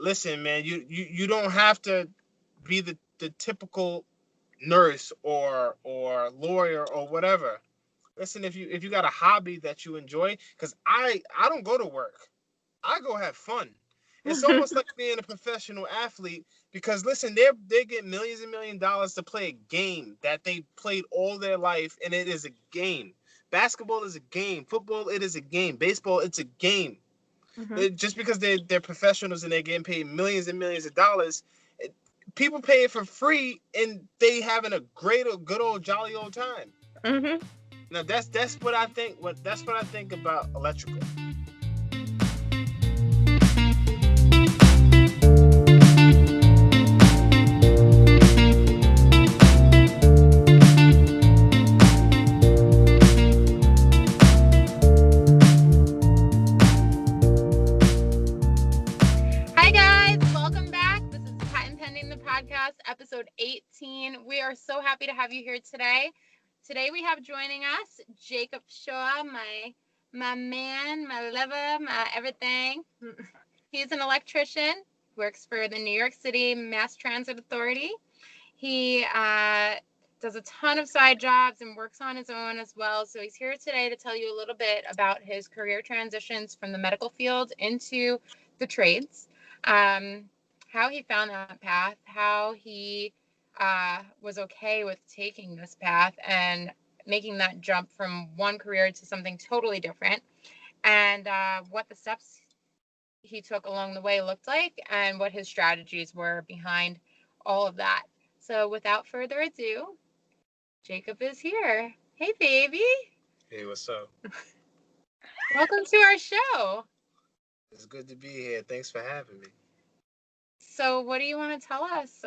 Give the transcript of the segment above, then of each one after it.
listen, man, you don't have to be the typical nurse or lawyer or whatever. Listen, if you got a hobby that you enjoy, because I don't go to work, I go have fun. It's almost like being a professional athlete because listen, they get millions and $1 million to play a game that they played all their life, and it is a game. Basketball is a game. Football, it is a game. Baseball, it's a game. Just because they're professionals and they're getting paid millions and millions of dollars, people pay it for free and they having a great or good old jolly old time. Now that's what I think. That's what I think about electrical. Episode 18. We are so happy to have you here today. Today we have joining us Jacob Shaw, my man, my lover, my everything. He's an electrician, works for the New York City Mass Transit Authority. He does a ton of side jobs and works on his own as well. So he's here today to tell you a little bit about his career transitions from the medical field into the trades. How he found that path, how he was okay with taking this path and making that jump from one career to something totally different, and what the steps he took along the way looked like and what his strategies were behind all of that. So without further ado, Jacob is here. Hey, baby. Hey, what's up? Welcome to our show. It's good to be here. Thanks for having me. So what do you want to tell us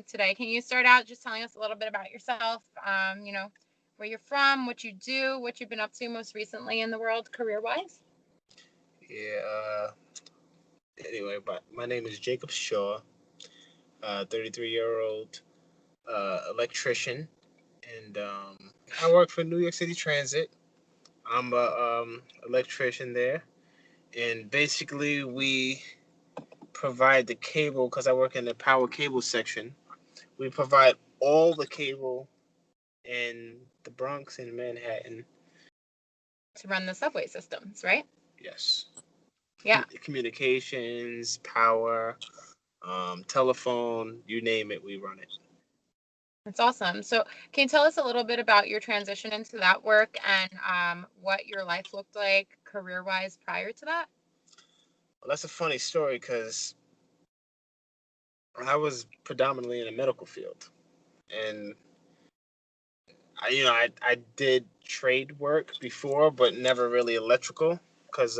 today? Can you start out just telling us a little bit about yourself, where you're from, what you do, what you've been up to most recently in the world career-wise? Yeah, anyway, my name is Jacob Shaw, 33-year-old electrician, and I work for New York City Transit. I'm a electrician there, and basically we provide the cable because I work in the power cable section. We provide all the cable in the Bronx and Manhattan. To run the subway systems, right? Yes. Yeah. Communications, power, telephone, you name it, we run it. That's awesome. So can you tell us a little bit about your transition into that work and what your life looked like career-wise prior to that? Well, that's a funny story because I was predominantly in the medical field, and I did trade work before, but never really electrical. Because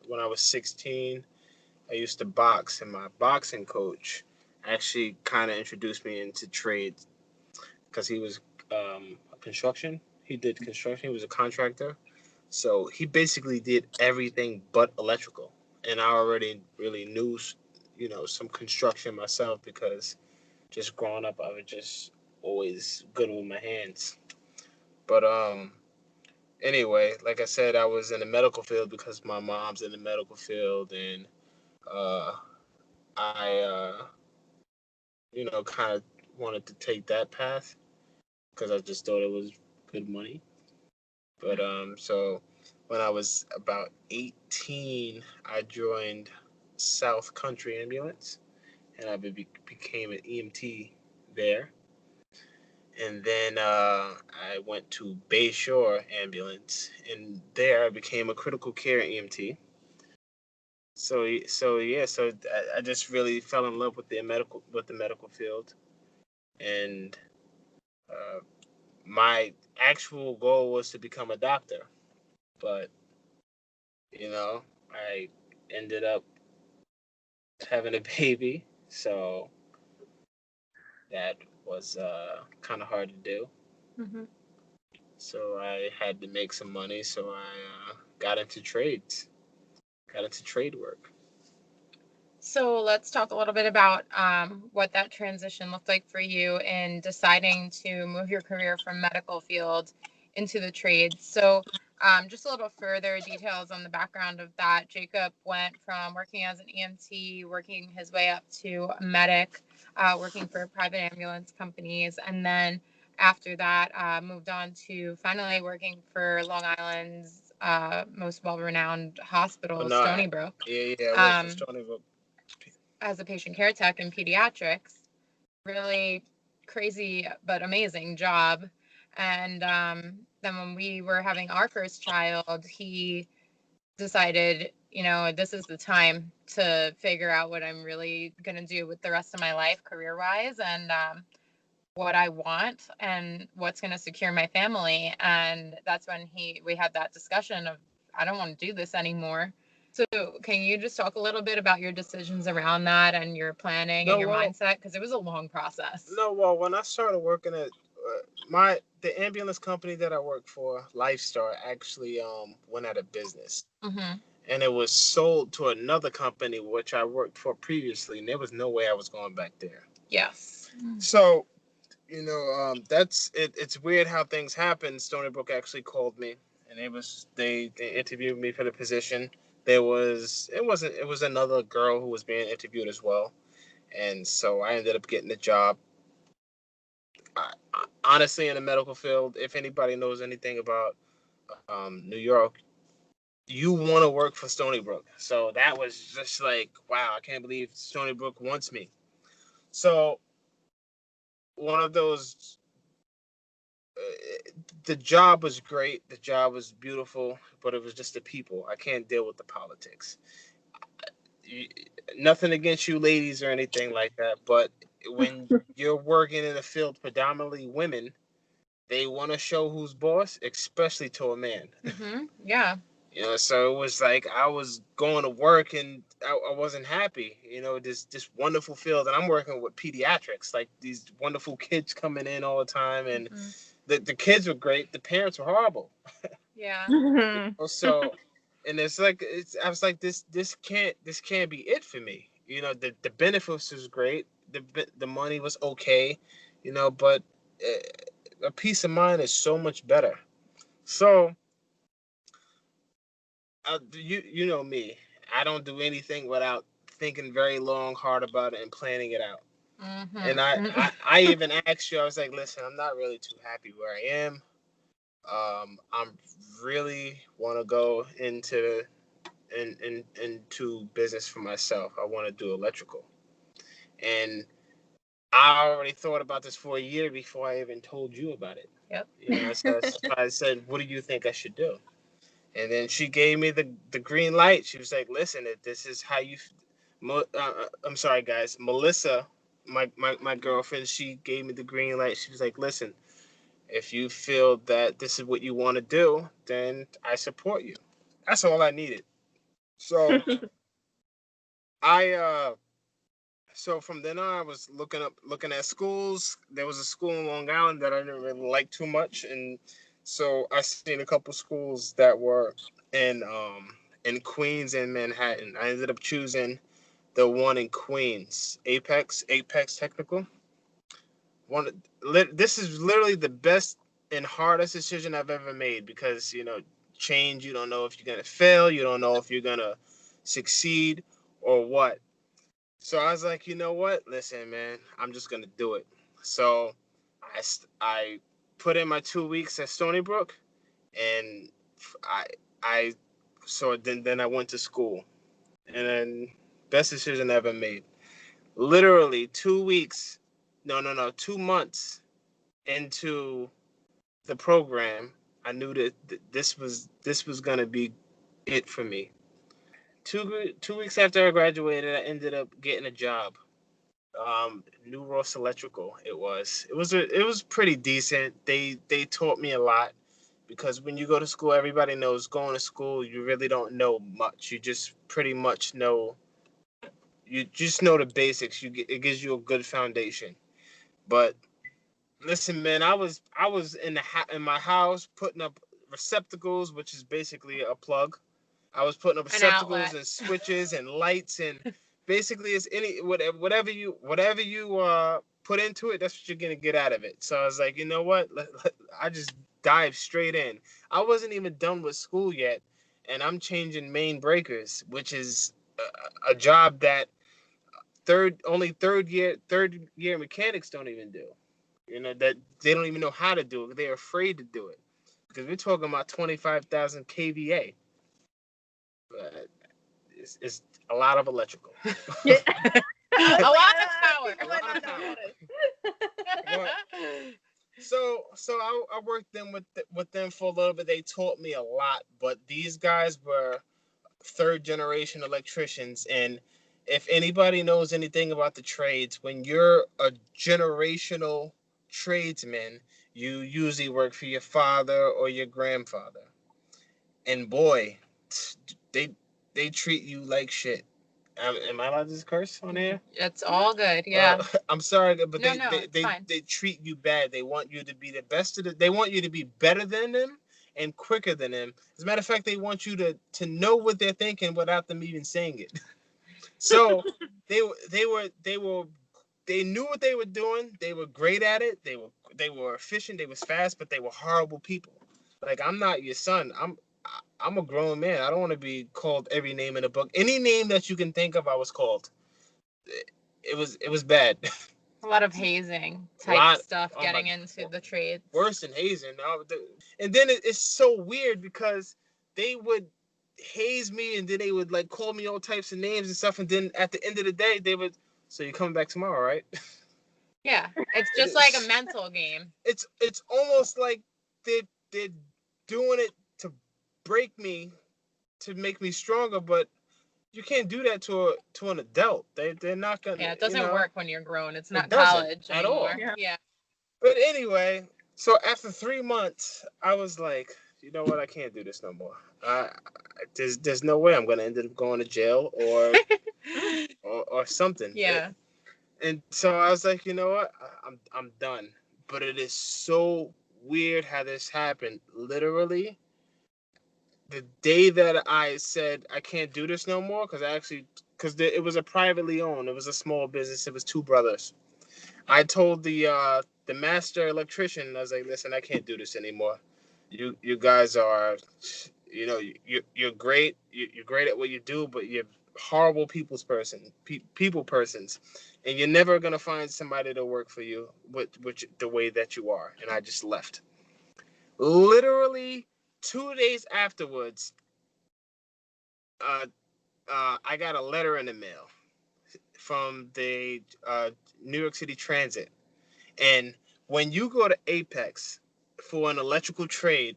when I was 16, I used to box, and my boxing coach actually kind of introduced me into trades because he was construction. He did construction. He was a contractor, so he basically did everything but electrical. And I already really knew, some construction myself because just growing up, I was just always good with my hands. But anyway, like I said, I was in the medical field because my mom's in the medical field, and uh, I, kind of wanted to take that path because I just thought it was good money. But so when I was about 18, I joined South Country Ambulance, and I became an EMT there. And then I went to Bayshore Ambulance, and there I became a critical care EMT. So I just really fell in love with the medical field, and uh, my actual goal was to become a doctor, but I ended up having a baby, so that was kind of hard to do. Mm-hmm. So I had to make some money, so I got into trades, got into trade work. So let's talk a little bit about what that transition looked like for you in deciding to move your career from medical field into the trades. So just a little further details on the background of that. Jacob went from working as an EMT, working his way up to a medic, working for private ambulance companies, and then after that moved on to finally working for Long Island's most well-renowned hospital, No, Stony Brook, I worked for Stony Brook as a patient care tech in pediatrics. Really crazy but amazing job. And then when we were having our first child, he decided, this is the time to figure out what I'm really going to do with the rest of my life career-wise, and what I want and what's going to secure my family. And that's when we had that discussion of, I don't want to do this anymore. So can you just talk a little bit about your decisions around that and your planning and your mindset? Because it was a long process. No, well, when I started working at the ambulance company that I worked for, Lifestar, actually went out of business. Mm-hmm. And it was sold to another company, which I worked for previously, and there was no way I was going back there. Yes. So, that's it. It's weird how things happen. Stony Brook actually called me, and they interviewed me for the position. It was another girl who was being interviewed as well, and so I ended up getting the job. Honestly, in the medical field, if anybody knows anything about New York, you want to work for Stony Brook. So that was just like, wow, I can't believe Stony Brook wants me. So one of those, the job was great. The job was beautiful, but it was just the people. I can't deal with the politics. Nothing against you ladies or anything like that, but when you're working in a field predominantly women, they want to show who's boss, especially to a man. Mm-hmm. Yeah. So it was like I was going to work and I wasn't happy. This wonderful field, and I'm working with pediatrics, like these wonderful kids coming in all the time, and the kids were great. The parents were horrible. Yeah. So, and I was like, this can't be it for me. The benefits was great. The money was okay. But a peace of mind is so much better. So. You know me. I don't do anything without thinking very long, hard about it and planning it out. Mm-hmm. And I even asked you. I was like, listen, I'm not really too happy where I am. I'm really want to go into business for myself. I want to do electrical, and I already thought about this for a year before I even told you about it. Yep. So I said, what do you think I should do? And then she gave me the green light. She was like, listen, this is how you, I'm sorry, guys. Melissa, my girlfriend, she gave me the green light. She was like, listen, if you feel that this is what you want to do, then I support you. That's all I needed. So so from then on, I was looking at schools. There was a school in Long Island that I didn't really like too much, and so I seen a couple schools that were in Queens and Manhattan. I ended up choosing the one in Queens, Apex Technical. This is literally the best and hardest decision I've ever made because change. You don't know if you're gonna fail. You don't know if you're gonna succeed or what. So I was like, you know what? Listen, man, I'm just gonna do it. So I put in my 2 weeks at Stony Brook, and I so then I went to school, and then best decision I ever made. Literally 2 weeks, no, 2 months into the program, I knew that this was gonna be it for me. 2 weeks after I graduated, I ended up getting a job. New Ross Electrical. It was pretty decent. They taught me a lot because when you go to school, everybody knows going to school you really don't know much. You just pretty much know the basics. It gives you a good foundation. But listen, man, I was in my house putting up receptacles, which is basically a plug. I was putting up receptacles and switches and lights, and basically it's whatever you put into it, that's what you're gonna get out of it. So I was like, you know what? dive straight in. I wasn't even done with school yet, and I'm changing main breakers, which is a job that third year mechanics don't even do. That they don't even know how to do it. They're afraid to do it because we're talking about 25,000 kVA. But it's a lot of electrical. Yeah. a lot of power. A lot of power. But, so I worked with them for a little bit. They taught me a lot, but these guys were third generation electricians, and if anybody knows anything about the trades, when you're a generational tradesman, you usually work for your father or your grandfather, and boy, they treat you like shit. Am I allowed to curse on air? It's all good. Yeah. I'm sorry, but fine. they treat you bad. They want you to be the best they want you to be better than them and quicker than them. As a matter of fact, they want you to know what they're thinking without them even saying it. So they knew what they were doing. They were great at it. They were efficient. They was fast, but they were horrible people. Like, I'm not your son. I'm a grown man. I don't want to be called every name in the book. Any name that you can think of, I was called. It was bad. A lot of hazing type stuff getting into the trades. Worse than hazing. And then it's so weird because they would haze me and then they would like call me all types of names and stuff. And then at the end of the day, they would, so you're coming back tomorrow, right? Yeah. It's just like a mental game. It's almost like they're doing it to break me, to make me stronger, but you can't do that to an adult. They're not gonna. Yeah, it doesn't work when you're grown. It's not college at all. Yeah. But anyway, so after 3 months, I was like, you know what? I can't do this no more. There's no way I'm gonna end up going to jail or something. Yeah. And so I was like, you know what? I'm done. But it is so weird how this happened. Literally, the day that I said I can't do this no more, because it was a privately owned, it was a small business. It was two brothers. I told the master electrician, I was like, listen, I can't do this anymore. You guys are, you're great. You're great at what you do, but you're horrible people persons, and you're never gonna find somebody to work for you with the way that you are. And I just left. Literally 2 days afterwards, I got a letter in the mail from the New York City Transit. And when you go to Apex for an electrical trade,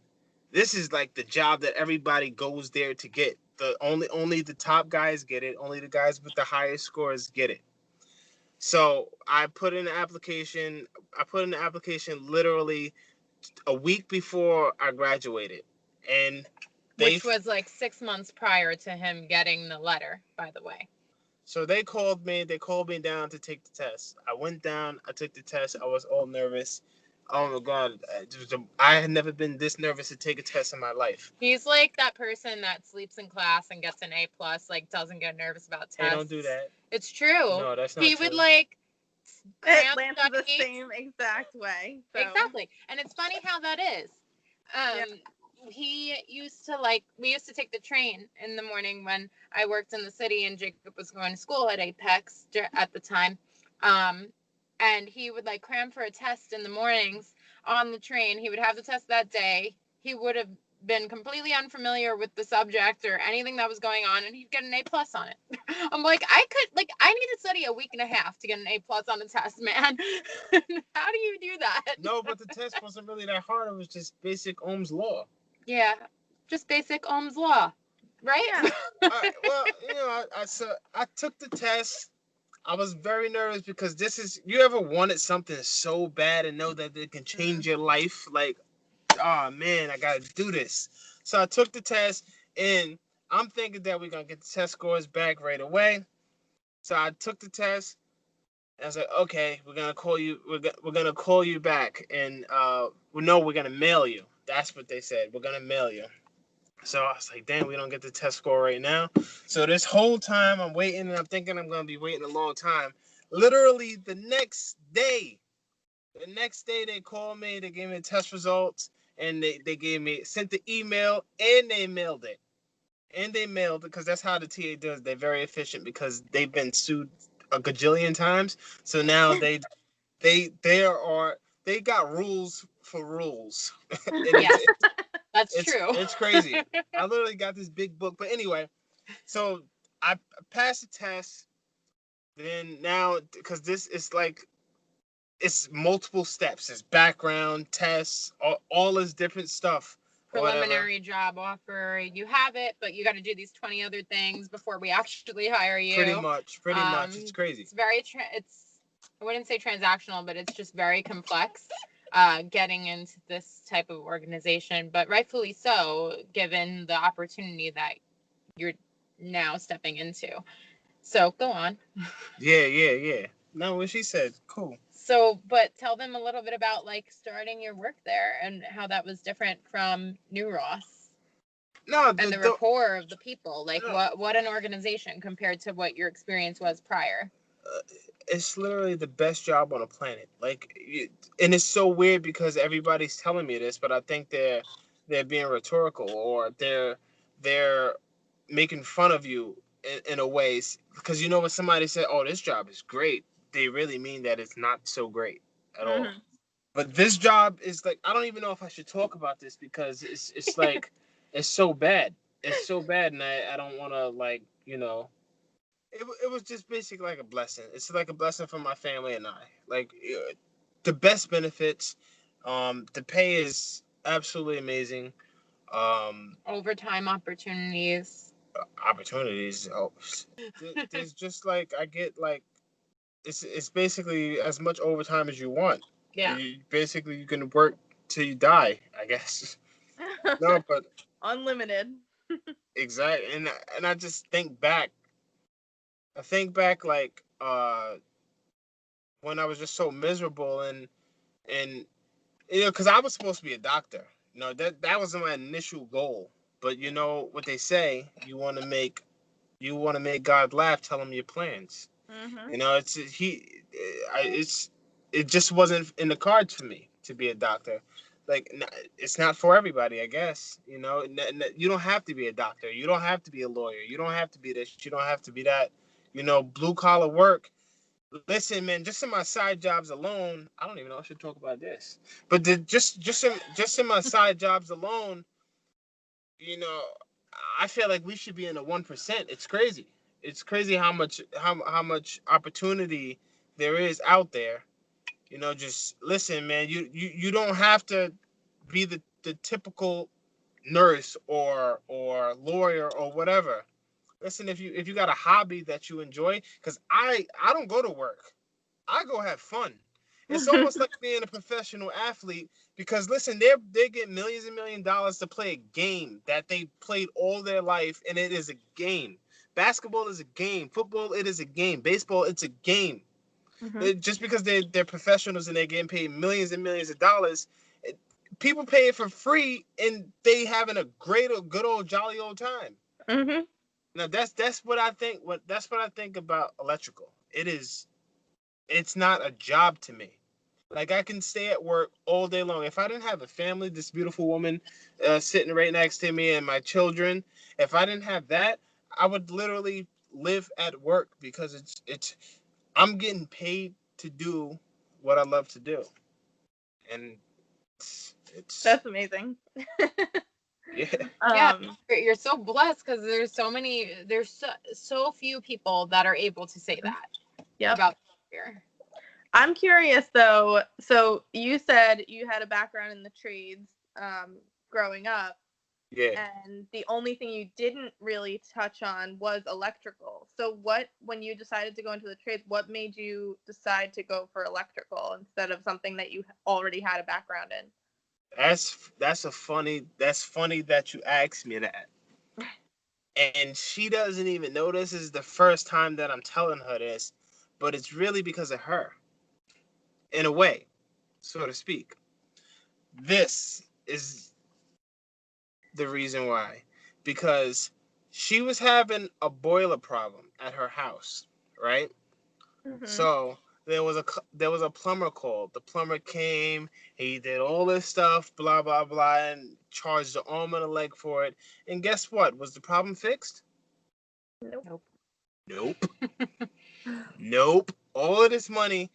this is like the job that everybody goes there to get. Only the top guys get it. Only the guys with the highest scores get it. So I put in an application. Literally a week before I graduated, and which was like 6 months prior to him getting the letter, by the way. So they called me down to take the test. I went down, I took the test. I was all nervous. Oh my God. I had never been this nervous to take a test in my life. He's like that person that sleeps in class and gets an A+, like doesn't get nervous about tests. They don't do that. It's true. No, that's not true. He would like it lands the same exact way. So. Exactly. And it's funny how that is. We used to take the train in the morning when I worked in the city and Jacob was going to school at Apex at the time. And he would like cram for a test in the mornings on the train. He would have the test that day. He would have been completely unfamiliar with the subject or anything that was going on, and he'd get an A+ on it. I'm like, I need to study a week and a half to get an A+ on a test, man. How do you do that? No, but the test wasn't really that hard. It was just basic Ohm's law. Yeah, just basic Ohm's law, right? Well, I took the test. I was very nervous because you ever wanted something so bad and know that it can change your life? Like, oh man, I gotta do this. So I took the test, and I'm thinking that we're gonna get the test scores back right away. So I took the test, and I was like, okay, we're gonna call you. We're gonna call you back, and we're gonna mail you. That's what they said. We're gonna mail you. So I was like, damn, we don't get the test score right now. So this whole time I'm waiting, and I'm thinking I'm gonna be waiting a long time. Literally the next day they called me. They gave me the test results. and they sent the email, and they mailed it. And they mailed it, because that's how the TA does. They're very efficient because they've been sued a gajillion times. So now they got rules for rules. And Yes, that's true. it's crazy. I literally got this big book. But anyway, so I passed the test. Then now, because this is like, it's multiple steps. It's background tests, all this different stuff. Preliminary job offer. You have it, but you got to do these 20 other things before we actually hire you. Pretty much. It's crazy. It's very, I wouldn't say transactional, but it's just very complex getting into this type of organization, but rightfully so, given the opportunity that you're now stepping into. So go on. Yeah. No, what she said, cool. So, but tell them a little bit about like starting your work there and how that was different from New Ross. No, and the rapport of the people, like what an organization compared to what your experience was prior. It's literally the best job on the planet. Like, and it's so weird because everybody's telling me this, but I think they're being rhetorical, or they're making fun of you in a way, because when somebody said, "Oh, this job is great," they really mean that it's not so great at all. But this job is like, I don't even know if I should talk about this because it's like it's so bad. It's so bad, and I don't want to, like, It was just basically like a blessing. It's like a blessing for my family and I. Like, the best benefits. The pay is absolutely amazing. Overtime opportunities. Oh, there's just like, I get like, it's basically as much overtime as you want. Yeah. You can work till you die, I guess. No, but unlimited. Exactly, and I just think back. I think back, like, when I was just so miserable, and because I was supposed to be a doctor. That was my initial goal. But you know what they say: you want to make God laugh. Tell him your plans. Mm-hmm. It just wasn't in the cards for me to be a doctor. Like, it's not for everybody, I guess. You don't have to be a doctor. You don't have to be a lawyer. You don't have to be this. You don't have to be that. Blue collar work. Listen, man, just in my side jobs alone, I don't even know if I should talk about this. But just in my side jobs alone, I feel like we should be in the 1%. It's crazy. It's crazy how much opportunity there is out there. Just listen, man. You don't have to be the typical nurse or lawyer or whatever. Listen, if you got a hobby that you enjoy, because I don't go to work. I go have fun. It's almost like being a professional athlete, because listen, they get millions and millions of dollars to play a game that they played all their life, and it is a game. Basketball is a game. Football, it is a game. Baseball, it's a game. Just because they're professionals and they're getting paid millions and millions of dollars, people pay it for free, and they having a good old jolly old time. Now that's what I think. That's what I think about electrical. It's not a job to me. Like, I can stay at work all day long. If I didn't have a family, this beautiful woman sitting right next to me, and my children, if I didn't have that, I would literally live at work, because I'm getting paid to do what I love to do, and that's amazing. Yeah, you're so blessed, because there's so few people that are able to say that about here. I'm curious though. So you said you had a background in the trades growing up. Yeah. And the only thing you didn't really touch on was electrical. So when you decided to go into the trades, what made you decide to go for electrical instead of something that you already had a background in? That's funny that you asked me that. And she doesn't even know this is the first time that I'm telling her this, but it's really because of her. In a way, so to speak. This is the reason why. Because she was having a boiler problem at her house, right? So there was a plumber called. The plumber came. He did all this stuff, blah blah blah, and charged the arm and a leg for it. And guess what? Was the problem fixed? Nope. Nope. Nope. All of this money,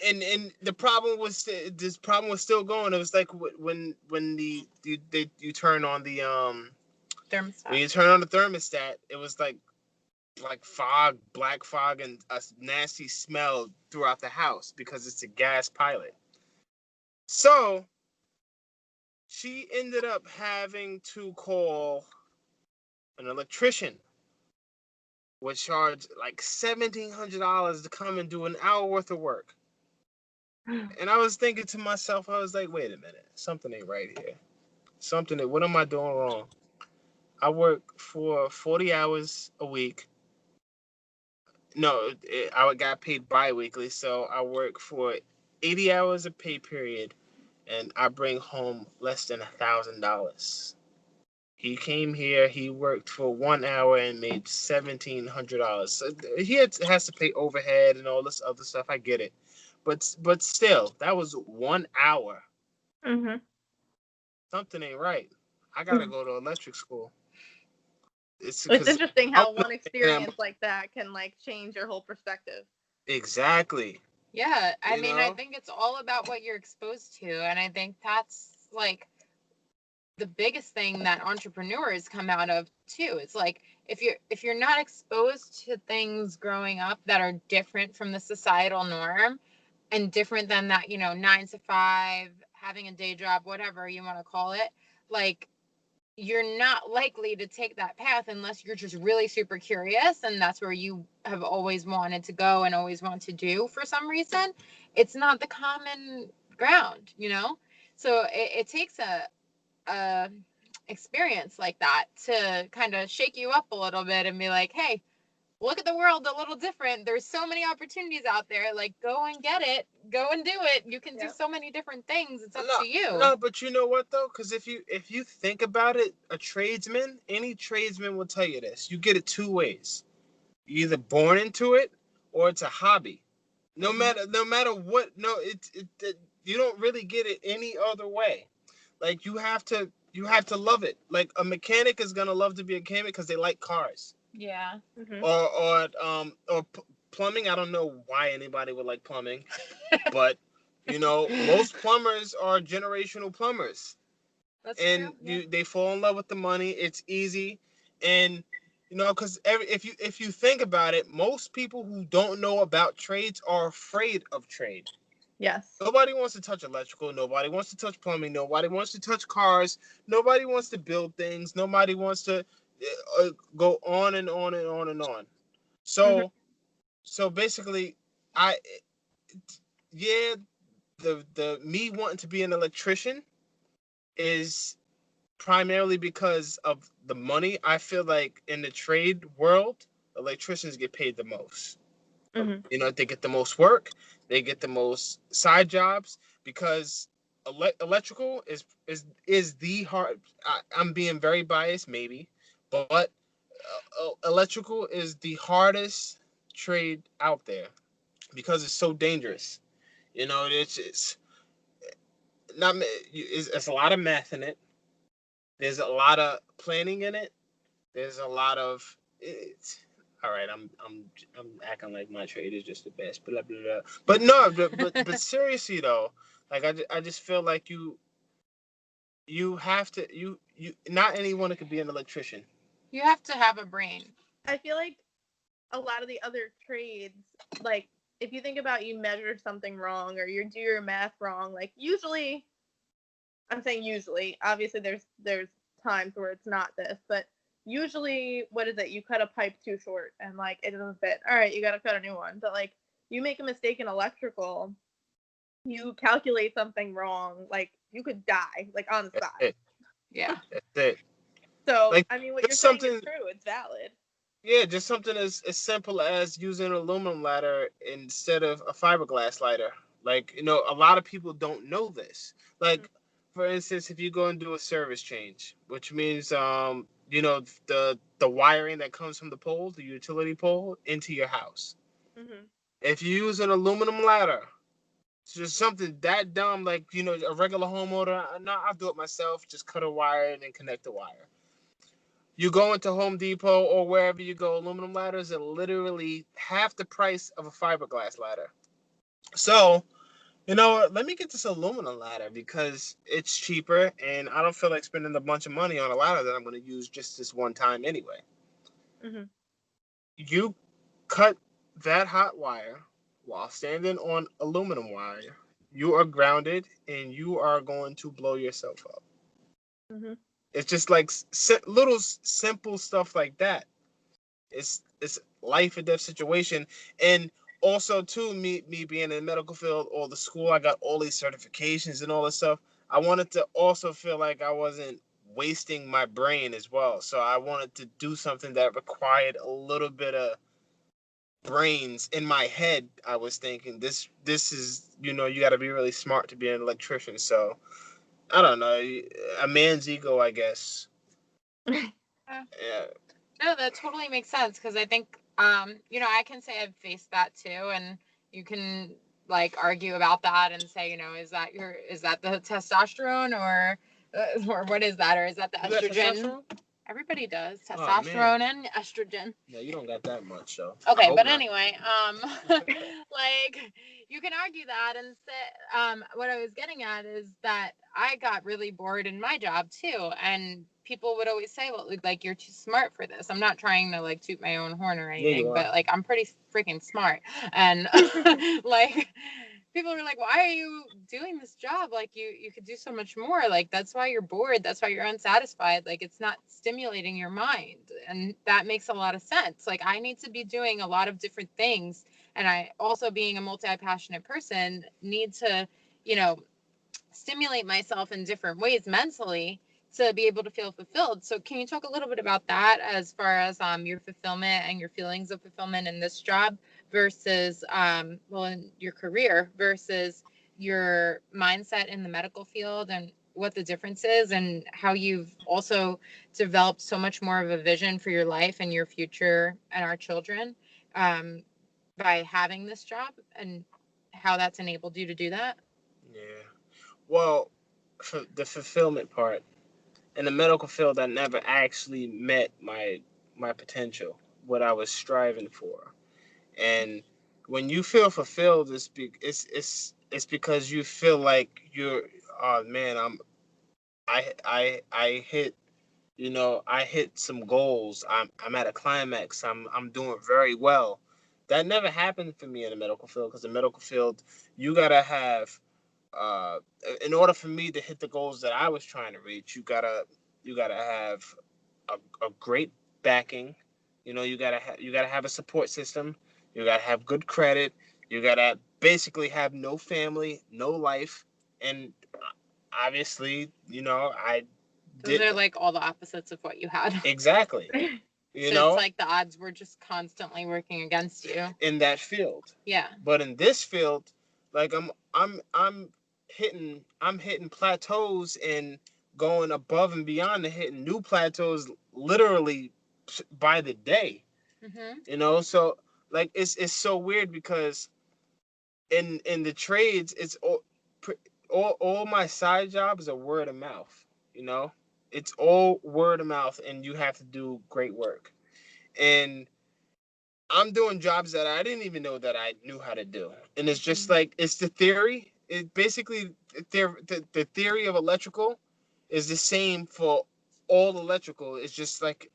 and the problem was this problem was still going. It was like when you turn on the Thermostat. when you turn on the thermostat, it was like fog, black fog, and a nasty smell throughout the house because it's a gas pilot. So she ended up having to call an electrician, which charged like $1,700 to come and do an hour worth of work. And I was thinking to myself, I was like, wait a minute, something ain't right here. What am I doing wrong? I work for 40 hours a week. No, I got paid bi-weekly, so I work for 80 hours a pay period, and I bring home less than $1,000. He came here, he worked for 1 hour and made $1,700. So he has to pay overhead and all this other stuff. I get it, but still, that was 1 hour. Mm-hmm. Something ain't right. I gotta go to electric school. It's interesting how one experience like that can like change your whole perspective. Exactly. Yeah, I mean, I think it's all about what you're exposed to, and I think that's like the biggest thing that entrepreneurs come out of too. It's like if you're not exposed to things growing up that are different from the societal norm and different than that, 9 to 5, having a day job, whatever you want to call it, like you're not likely to take that path unless you're just really super curious and that's where you have always wanted to go and always want to do for some reason. It's not the common ground, So it takes a experience like that to kind of shake you up a little bit and be like, hey, look at the world a little different. There's so many opportunities out there. Like, go and get it. Go and do it. You can do so many different things. It's up to you. No, but you know what though? Because if you think about it, any tradesman will tell you this. You get it two ways. You're either born into it or it's a hobby. No matter what. No, you don't really get it any other way. Like you have to love it. Like a mechanic is gonna love to be a mechanic because they like cars. Yeah. Mm-hmm. Or plumbing. I don't know why anybody would like plumbing, but most plumbers are generational plumbers. That's and true. they fall in love with the money. It's easy, and because if you think about it, most people who don't know about trades are afraid of trade. Yes. Nobody wants to touch electrical. Nobody wants to touch plumbing. Nobody wants to touch cars. Nobody wants to build things. Nobody wants to go on and on and on and on. So, so basically, the me wanting to be an electrician is primarily because of the money. I feel like in the trade world, electricians get paid the most. Mm-hmm. They get the most work, they get the most side jobs because electrical is the hard. I'm being very biased, maybe, but electrical is the hardest trade out there because it's so dangerous. It's not. It's a lot of math in it. There's a lot of planning in it. There's a lot of all right. I'm acting like my trade is just the best. Blah blah blah. But no, but seriously though, like I just feel like you have to you not anyone could be an electrician. You have to have a brain. I feel like a lot of the other trades, like if you think about you measure something wrong or you do your math wrong, like usually, I'm saying usually, obviously there's times where it's not this, but usually what is it? You cut a pipe too short and like it doesn't fit. All right, you got to cut a new one. But like you make a mistake in electrical, you calculate something wrong, like you could die like on the spot. Yeah. That's it. So Like, I mean, what you're saying is true. It's valid. Yeah, just something as simple as using an aluminum ladder instead of a fiberglass ladder. Like, a lot of people don't know this. Like, for instance, if you go and do a service change, which means, the wiring that comes from the pole, the utility pole, into your house. Mm-hmm. If you use an aluminum ladder, it's just something that dumb, like, a regular homeowner, no, I'll do it myself. Just cut a wire and then connect the wire. You go into Home Depot or wherever you go, aluminum ladders are literally half the price of a fiberglass ladder. So, you know what? Let me get this aluminum ladder because it's cheaper and I don't feel like spending a bunch of money on a ladder that I'm going to use just this one time anyway. Mm-hmm. You cut that hot wire while standing on aluminum wire. You are grounded and you are going to blow yourself up. Mm-hmm. It's just like little simple stuff like that. It's life or death situation. And also too, me being in the medical field or the school, I got all these certifications and all this stuff. I wanted to also feel like I wasn't wasting my brain as well. So I wanted to do something that required a little bit of brains in my head. I was thinking this is, you got to be really smart to be an electrician. So I don't know, a man's ego, I guess. Yeah. No, that totally makes sense because I think, I can say I've faced that too, and you can like argue about that and say, is that the testosterone or what is that, or is that the estrogen? Everybody does testosterone and estrogen. Yeah, you don't got that much, so. Okay, but anyway, like you can argue that and say, what I was getting at is that I got really bored in my job too, and people would always say, well, like you're too smart for this. I'm not trying to like toot my own horn or anything, but like I'm pretty freaking smart, and like people were like, why are you doing this job? Like you could do so much more. Like that's why you're bored. That's why you're unsatisfied. Like it's not stimulating your mind. And that makes a lot of sense. Like I need to be doing a lot of different things. And I also, being a multi-passionate person, need to, stimulate myself in different ways mentally to be able to feel fulfilled. So can you talk a little bit about that as far as your fulfillment and your feelings of fulfillment in this job versus in your career versus your mindset in the medical field, and what the difference is and how you've also developed so much more of a vision for your life and your future and our children by having this job, and how that's enabled you to do that? Yeah. Well, for the fulfillment part, in the medical field, I never actually met my potential, what I was striving for. And when you feel fulfilled, it's because you feel like you're, oh man, I hit, I hit some goals. I'm at a climax. I'm doing very well. That never happened for me in the medical field, because the medical field, you gotta have, uh, in order for me to hit the goals that I was trying to reach, you gotta have a great backing. You gotta have a support system. You gotta have good credit. You gotta basically have no family, no life, and obviously, I Those did are like all the opposites of what you had. exactly. It's like the odds were just constantly working against you in that field. Yeah. But in this field, like I'm hitting plateaus and going above and beyond and hitting new plateaus literally by the day. Mm-hmm. So like it's so weird because in the trades, it's all my side jobs are word of mouth. It's all word of mouth, and you have to do great work. And I'm doing jobs that I didn't even know that I knew how to do. And it's just like, it's the theory. It basically, the theory of electrical is the same for all electrical. It's just like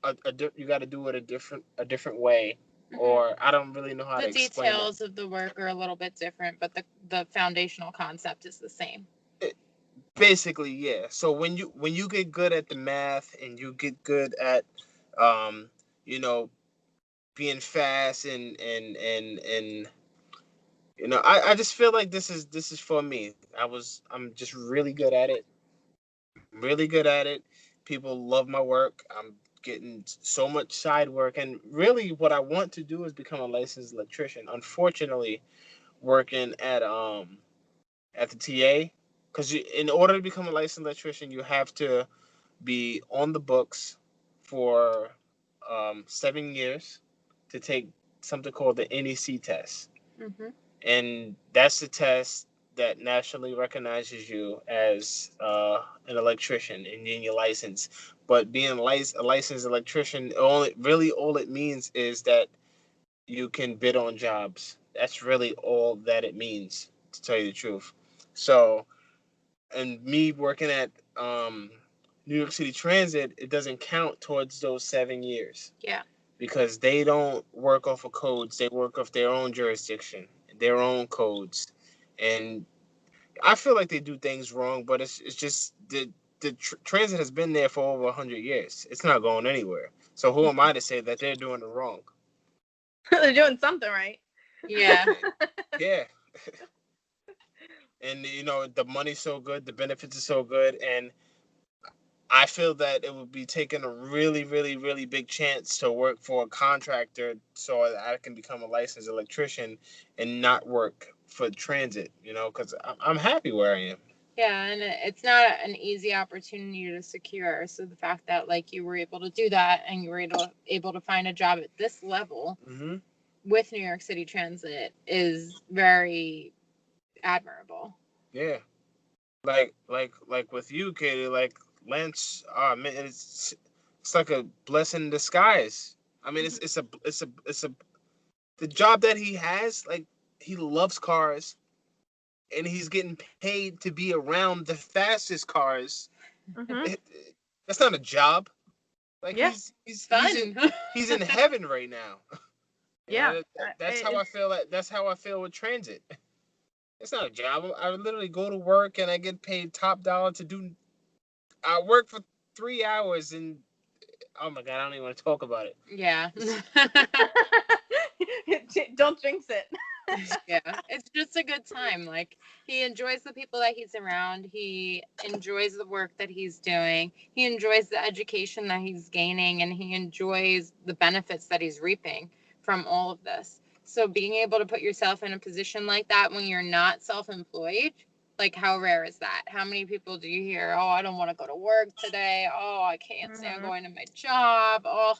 you got to do it a different way. Mm-hmm. Or I don't really know how to explain it. The details of the work are a little bit different, but the foundational concept is the same. Basically, yeah. So when you get good at the math and you get good at, you know, being fast and I just feel like this is for me. I'm just really good at it. Really good at it. People love my work. I'm getting so much side work, and really what I want to do is become a licensed electrician. Unfortunately, working at the TA, because in order to become a licensed electrician, you have to be on the books for 7 years to take something called the NEC test. Mm-hmm. And that's the test that nationally recognizes you as an electrician and getting your license. But being a licensed electrician, all it means is that you can bid on jobs. That's really all that it means, to tell you the truth. So, and me working at New York City Transit, it doesn't count towards those 7 years. Yeah. Because they don't work off of codes. They work off their own jurisdiction, their own codes. And I feel like they do things wrong, but it's just the transit has been there for over 100 years. It's not going anywhere. So who am I to say that they're doing it wrong? They're doing something right. Yeah. Yeah. And the money's so good, the benefits are so good, and I feel that it would be taking a really, really, really big chance to work for a contractor so that I can become a licensed electrician and not work for transit, because I'm happy where I am. Yeah, and it's not an easy opportunity to secure. So the fact that like you were able to do that and you were able to find a job at this level Mm-hmm. with New York City Transit is very admirable. Yeah, like with you, Katie, like Lance. Man, it's like a blessing in disguise. I mean, it's a the job that he has. Like, he loves cars, and he's getting paid to be around the fastest cars. Mm-hmm. That's not a job. Like, Yeah. Fun. he's in heaven right now. Yeah. That's how I feel. That's how I feel with transit. It's not a job. I literally go to work and I get paid top dollar to do. I work for 3 hours and oh my god, I don't even want to talk about it. Yeah. Don't jinx it. Yeah, it's just a good time. Like, he enjoys the people that he's around. He enjoys the work that he's doing. He enjoys the education that he's gaining, and he enjoys the benefits that he's reaping from all of this. So being able to put yourself in a position like that when you're not self-employed, like, how rare is that? How many people do you hear, oh, I don't want to go to work today. Oh, I can't stand going to my job. Oh,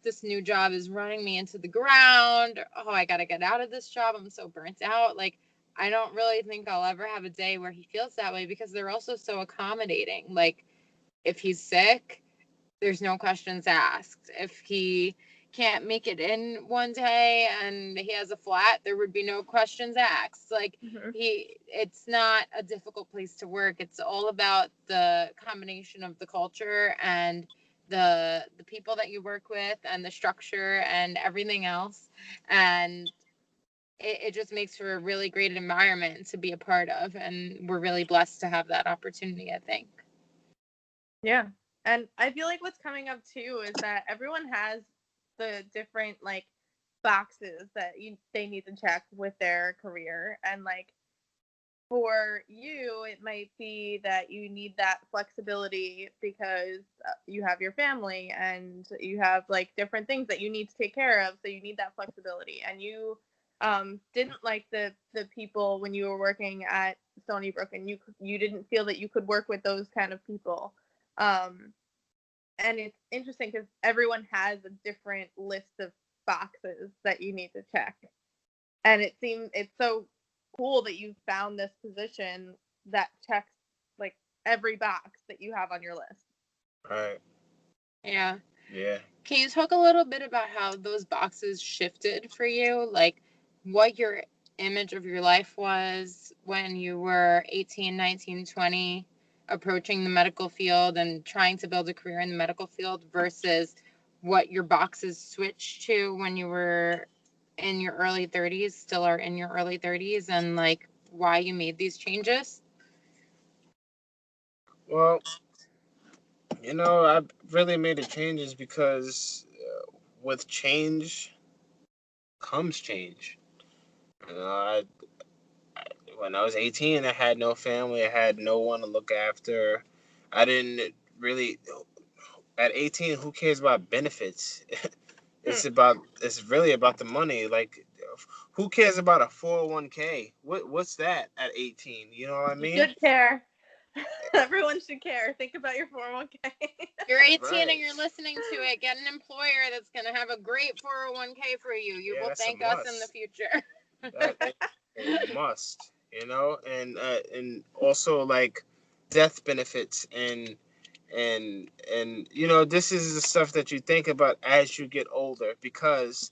this new job is running me into the ground. Oh, I got to get out of this job. I'm so burnt out. Like, I don't really think I'll ever have a day where he feels that way because they're also so accommodating. Like, if he's sick, there's no questions asked. If he can't make it in one day and he has a flat, there would be no questions asked. Like, it's not a difficult place to work. It's all about the combination of the culture and the people that you work with and the structure and everything else. And it just makes for a really great environment to be a part of. And we're really blessed to have that opportunity, I think. Yeah. And I feel like what's coming up too is that everyone has the different like boxes that they need to check with their career. And like for you, it might be that you need that flexibility because you have your family and you have like different things that you need to take care of. So you need that flexibility. And you didn't like the people when you were working at Stony Brook, and you didn't feel that you could work with those kind of people. And it's interesting because everyone has a different list of boxes that you need to check. And it's so cool that you found this position that checks like every box that you have on your list. Right. Yeah. Yeah. Can you talk a little bit about how those boxes shifted for you? Like, what your image of your life was when you were 18, 19, 20, approaching the medical field and trying to build a career in the medical field versus what your boxes switched to when you were in your early 30s, still are in your early 30s, and like why you made these changes? Well, I really made the changes because with change comes change. You know, when I was 18, I had no family. I had no one to look after. I didn't really. At 18, who cares about benefits? It's really about the money. Like, who cares about a 401k? What's that at 18? You know what I mean? You should care. Everyone should care. Think about your 401k. You're 18 Right. and you're listening to it. Get an employer that's going to have a great 401k for you. You Yeah, will that's a thank us in the must. future. That is a must, and also like death benefits and this is the stuff that you think about as you get older because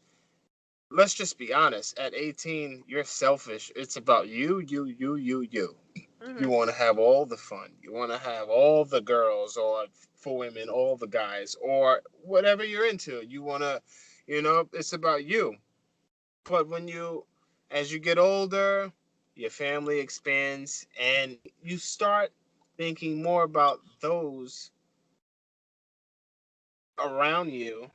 let's just be honest, at 18 you're selfish. It's about you. You Hmm. want to have all the fun. You want to have all the girls, or for women, all the guys, or whatever you're into. You want to, it's about you. But as you get older, your family expands and you start thinking more about those around you,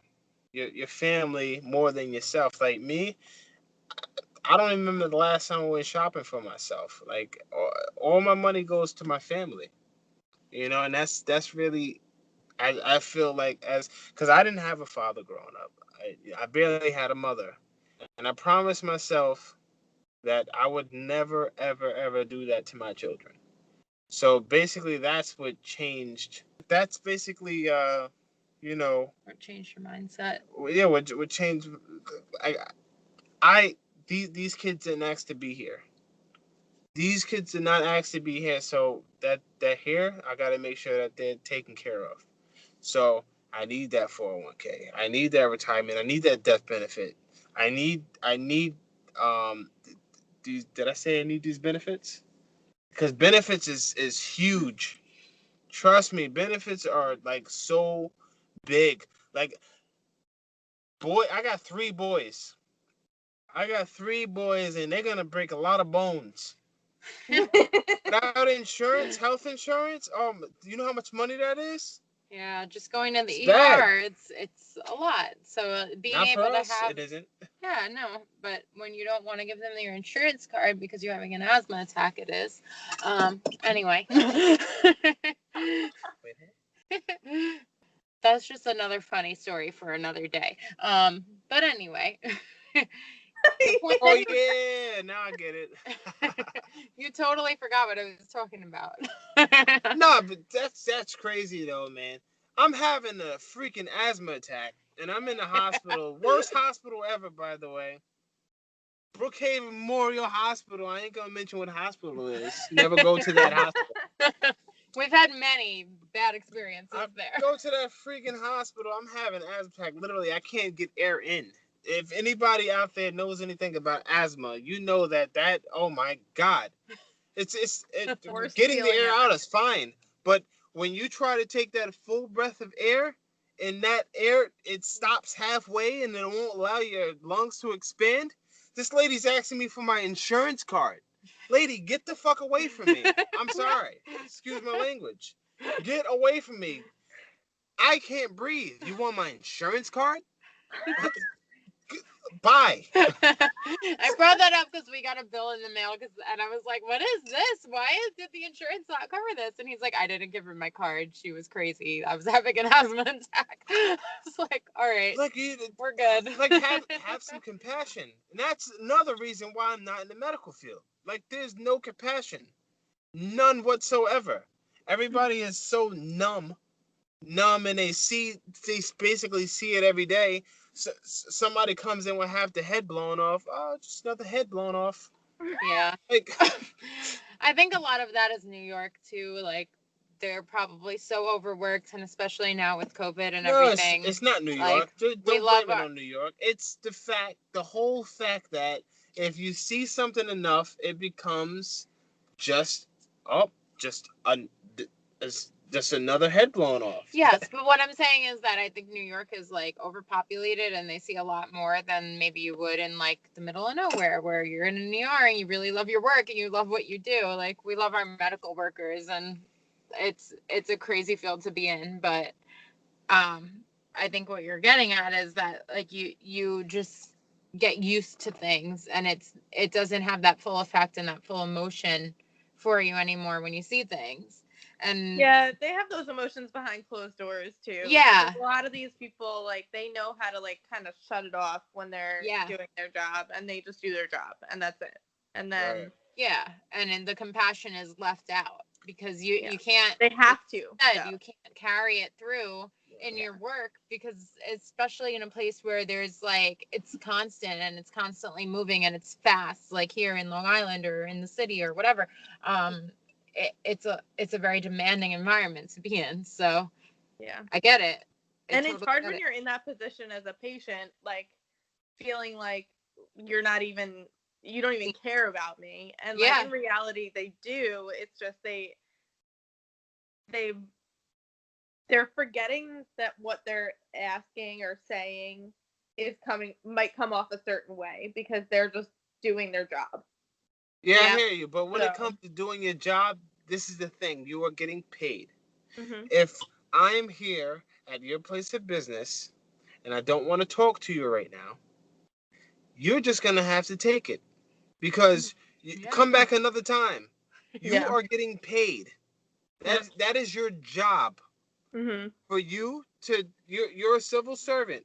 your family, more than yourself. Like me, I don't even remember the last time I went shopping for myself. Like all my money goes to my family, and that's really I feel like as because I didn't have a father growing up. I barely had a mother, and I promised myself that I would never ever ever do that to my children. So basically, that's what changed. That's basically Or change your mindset. yeah, what changed. I I these kids didn't ask to be here. These kids did not ask to be here, so that here I got to make sure that they're taken care of. So I need that 401k. I need that retirement. I need that death benefit. I need did I say I need these benefits? Because benefits is huge. Trust me, benefits are like so big. Like I got three boys. I got three boys and they're gonna break a lot of bones. Without insurance, health insurance, do you know how much money that is? Yeah, just going to It's the bad. ER, it's a lot. So being Not for able to us, have, it isn't. yeah, no, but when you don't want to give them your insurance card because you're having an asthma attack, it is. Anyway. That's just another funny story for another day. But anyway. The point Oh is, yeah, now I get it. you totally forgot what I was talking about. No, but that's crazy though, man. I'm having a freaking asthma attack, and I'm in the hospital. Worst hospital ever, by the way. Brookhaven Memorial Hospital. I ain't gonna mention what hospital it is. Never go to that hospital. We've had many bad experiences I there. go to that freaking hospital. I'm having asthma attack. Literally, I can't get air in. If anybody out there knows anything about asthma, you know that oh my god, Worst getting the feeling air ever. out is fine, but when you try to take that full breath of air, and that air it stops halfway and it won't allow your lungs to expand. This lady's asking me for my insurance card. Lady, get the fuck away from me. I'm sorry. Excuse my language. Get away from me. I can't breathe. You want my insurance card? Bye. I brought that up because we got a bill in the mail, and I was like, "What is this? Why did the insurance not cover this?" And he's like, "I didn't give her my card. She was crazy. I was having an asthma attack." I was like, "All right, Like we're good." like have some compassion. And that's another reason why I'm not in the medical field. Like there's no compassion. None whatsoever. Everybody is so numb, and they basically see it every day. So, somebody comes in with half the head blown off. Oh, just another head blown off. Yeah. Like, I think a lot of that is New York too. Like they're probably so overworked, and especially now with COVID and no, everything. it's not New Like York. we Don't love blame it on New York. It's the whole fact that if you see something enough, it becomes just oh, just a, just another head blown off. Yes, but what I'm saying is that I think New York is like overpopulated and they see a lot more than maybe you would in like the middle of nowhere where you're in an ER and you really love your work and you love what you do. Like we love our medical workers and it's a crazy field to be in, but I think what you're getting at is that like you just get used to things and it doesn't have that full effect and that full emotion for you anymore when you see things. And Yeah, they have those emotions behind closed doors too. yeah. Because a lot of these people, like, they know how to like kind of shut it off when they're Yeah. doing their job, and they just do their job, and that's it. And then Right. Yeah, and then the compassion is left out because Yeah. you can't. they have to. Instead, So. you can't carry it through in your work, because especially in a place where there's like, it's constant and it's constantly moving and it's fast, like here in Long Island or in the city or whatever. It's a very demanding environment to be in. So Yeah. I get it. And it's hard when you're in that position as a patient, like feeling like you don't even care about me. And like in reality they do. It's just they're forgetting that what they're asking or saying might come off a certain way because they're just doing their job. Yeah, I hear you. But when it comes to doing your job, this is the thing. You are getting paid. Mm-hmm. If I'm here at your place of business and I don't want to talk to you right now, you're just going to have to take it. Because come back another time. You are getting paid. That is your job. Mm-hmm. For you to, you're a civil servant.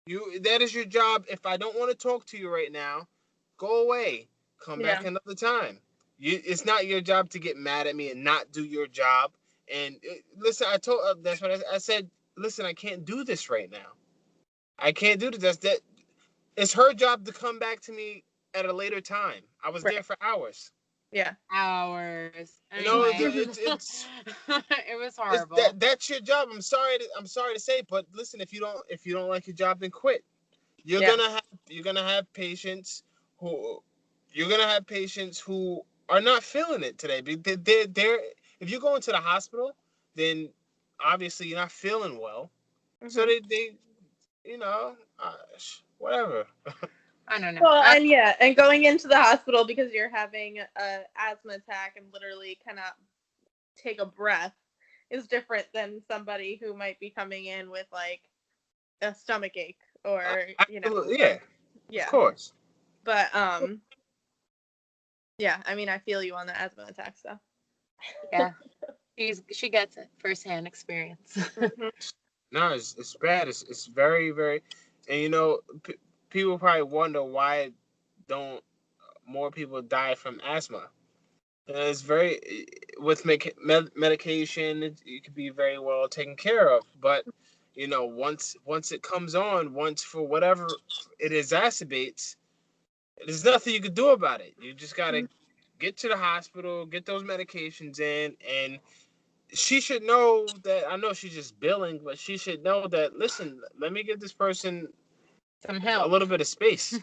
That is your job. If I don't want to talk to you right now, go away. Come back another time. It's not your job to get mad at me and not do your job. And listen, that's what I said. Listen, I can't do this right now. I can't do this. It's her job to come back to me at a later time. I was there for hours. Yeah, hours. Anyway. It's it was horrible. That's your job. I'm sorry to say, but listen, if you don't like your job, then quit. You're gonna have patients who are not feeling it today. They're if you go into the hospital, then obviously you're not feeling well. Mm-hmm. So they whatever. I don't know. Well, and going into the hospital because you're having an asthma attack and literally cannot take a breath is different than somebody who might be coming in with like a stomach ache or of course. But I mean, I feel you on the asthma attack stuff. Yeah, she gets it firsthand experience. No, it's bad. It's very, very, and people probably wonder why don't more people die from asthma. It's very with medication. It could be very well taken care of, but once it comes on, once for whatever it exacerbates, there's nothing you can do about it. You just gotta get to the hospital, get those medications in, and she should know that. I know she's just billing, but she should know that. Listen, let me give this person some help, a little bit of space.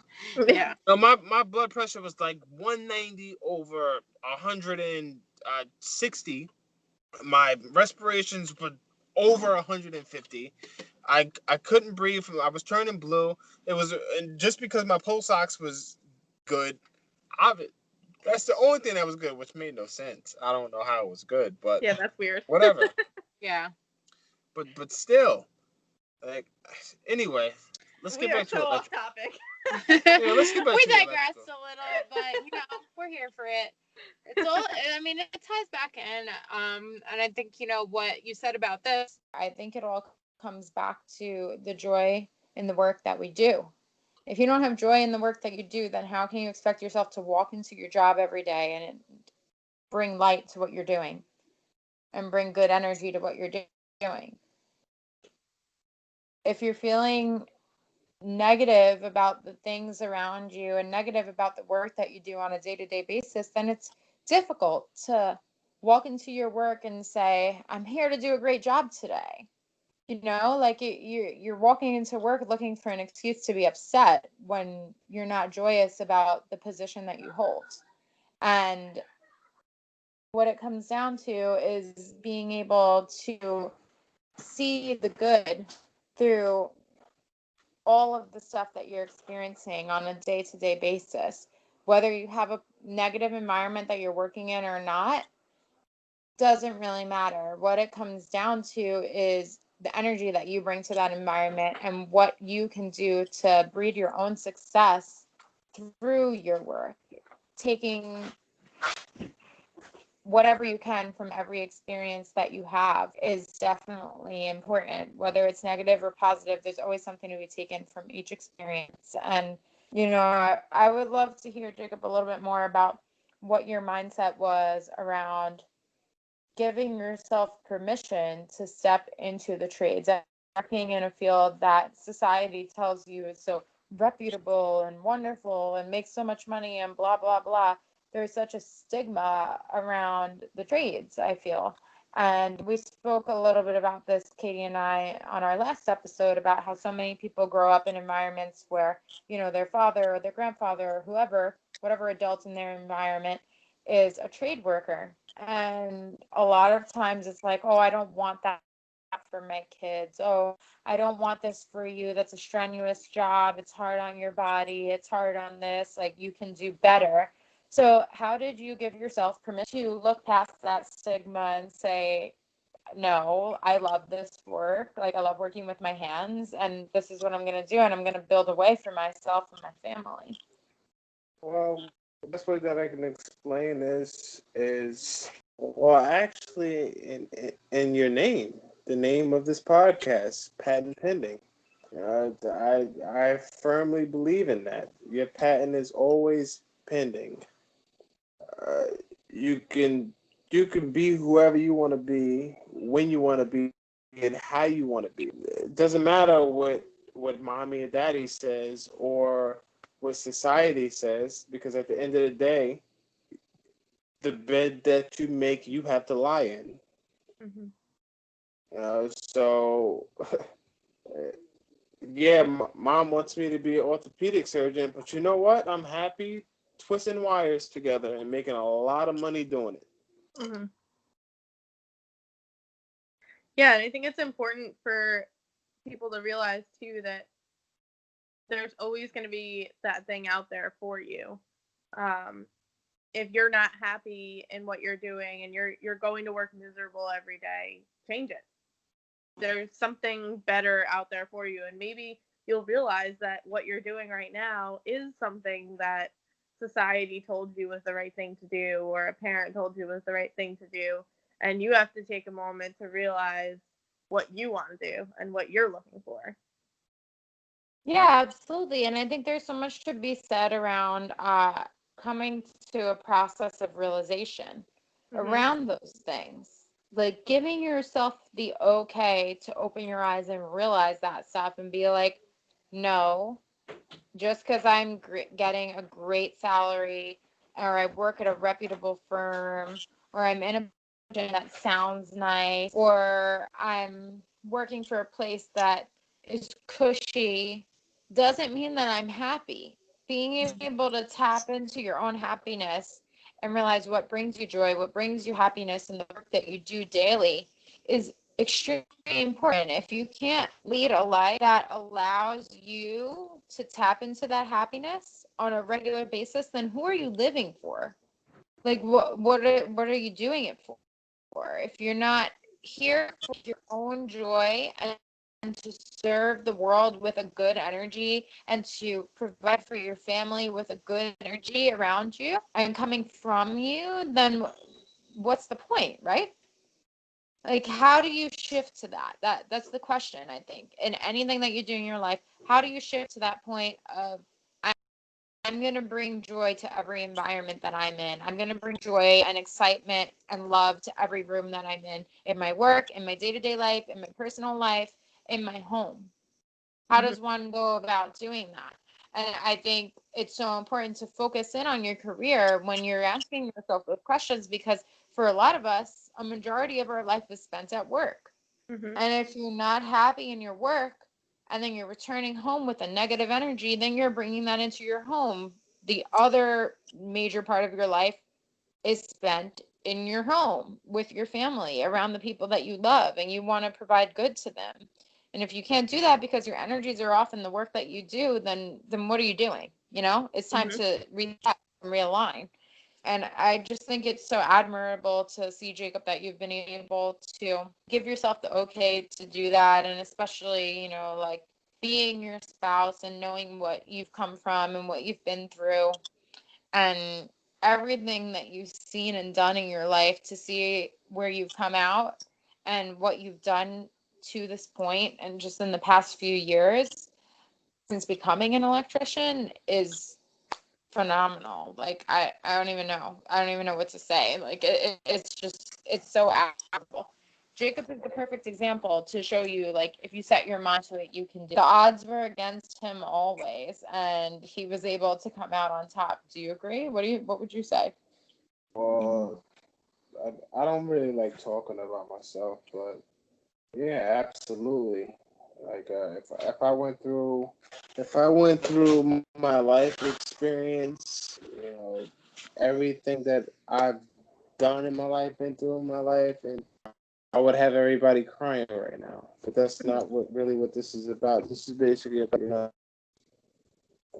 Yeah. So my blood pressure was like 190 over 160. My respirations were over 150. I couldn't breathe. I was turning blue. It was just because my pulse ox was good. That's the only thing that was good, which made no sense. I don't know how it was good, but yeah, that's weird. Whatever. Yeah. But still, like, anyway, let's get back to off topic. Let's get back we to digressed a little, but we're here for it. It's all. I mean, it ties back in. And I think what you said about this. I think it all comes back to the joy in the work that we do. If you don't have joy in the work that you do, then how can you expect yourself to walk into your job every day and bring light to what you're doing and bring good energy to what you're doing? If you're feeling negative about the things around you and negative about the work that you do on a day-to-day basis, then it's difficult to walk into your work and say, I'm here to do a great job today. Like you're walking into work looking for an excuse to be upset when you're not joyous about the position that you hold. And what it comes down to is being able to see the good through all of the stuff that you're experiencing on a day-to-day basis. Whether you have a negative environment that you're working in or not, doesn't really matter. What it comes down to is the energy that you bring to that environment and what you can do to breed your own success through your work, taking whatever you can from every experience that you have is definitely important. Whether it's negative or positive, there's always something to be taken from each experience. And I would love to hear, Jacob, a little bit more about what your mindset was around giving yourself permission to step into the trades, working in a field that society tells you is so reputable and wonderful and makes so much money and blah, blah, blah. There's such a stigma around the trades, I feel. And we spoke a little bit about this, Katie and I, on our last episode about how so many people grow up in environments where, you know, their father or their grandfather or whoever, whatever adult in their environment, is a trade worker. And a lot of times it's like, oh, I don't want that for my kids. Oh, I don't want this for you. That's a strenuous job. It's hard on your body. It's hard on this. Like, you can do better. So how did you give yourself permission to look past that stigma and say, no, I love this work. Like, I love working with my hands, and this is what I'm going to do, and I'm going to build a way for myself and my family. Well, the best way that I can explain this is, well, actually, in your name, the name of this podcast, patent pending. I firmly believe in that. Your patent is always pending. Uh, you can be whoever you want to be, when you want to be, and how you want to be. It doesn't matter what mommy and daddy says or what society says, because at the end of the day, the bed that you make, you have to lie in. So yeah, mom wants me to be an orthopedic surgeon, but you know what? I'm happy twisting wires together and making a lot of money doing it. Yeah, and I think it's important for people to realize too that there's always going to be that thing out there for you. If you're not happy in what you're doing and you're going to work miserable every day, change it. There's something better out there for you, and maybe you'll realize that what you're doing right now is something that society told you was the right thing to do, or a parent told you was the right thing to do, and you have to take a moment to realize what you want to do and what you're looking for. Yeah, absolutely. And I think there's so much to be said around coming to a process of realization around those things. Like, giving yourself the okay to open your eyes and realize that stuff and be like, no, just because I'm getting a great salary, or I work at a reputable firm, or I'm in a position that sounds nice, or I'm working for a place that is cushy, doesn't mean that I'm happy. Being able to tap into your own happiness and realize what brings you joy, what brings you happiness in the work that you do daily is extremely important. If you can't lead a life that allows you to tap into that happiness on a regular basis, then who are you living for? Like, what are you doing it for? If you're not here for your own joy and to serve the world with a good energy and to provide for your family with a good energy around you and coming from you, then what's the point, right? Like, how do you shift to that? That's the question, I think. In anything that you do in your life, how do you shift to that point of, I'm going to bring joy to every environment that I'm in. I'm going to bring joy and excitement and love to every room that I'm in my work, in my day-to-day life, in my personal life, in my home. How does one go about doing that? And I think it's so important to focus in on your career when you're asking yourself those questions, because for a lot of us, a majority of our life is spent at work. And if you're not happy in your work and then you're returning home with a negative energy, then you're bringing that into your home. The other major part of your life is spent in your home with your family, around the people that you love, and you want to provide good to them. And if you can't do that because your energies are off in the work that you do, then what are you doing? You know, it's time to reset and realign. And I just think it's so admirable to see, Jacob, that you've been able to give yourself the okay to do that. And especially, you know, like being your spouse and knowing what you've come from and what you've been through and everything that you've seen and done in your life, to see where you've come out and what you've done to this point and just in the past few years since becoming an electrician is phenomenal. Like I don't even know. I don't even know what to say. Like it's just it's so admirable. Jacob is the perfect example to show you, like, if you set your mind to it, you can do. The odds were against him always, and he was able to come out on top. Do you agree? What would you say? Well, I don't really like talking about myself, but yeah, absolutely. Like if I went through my life experience, everything that I've done in my life, been through in my life, and I would have everybody crying right now. But that's not what this is about. This is basically about,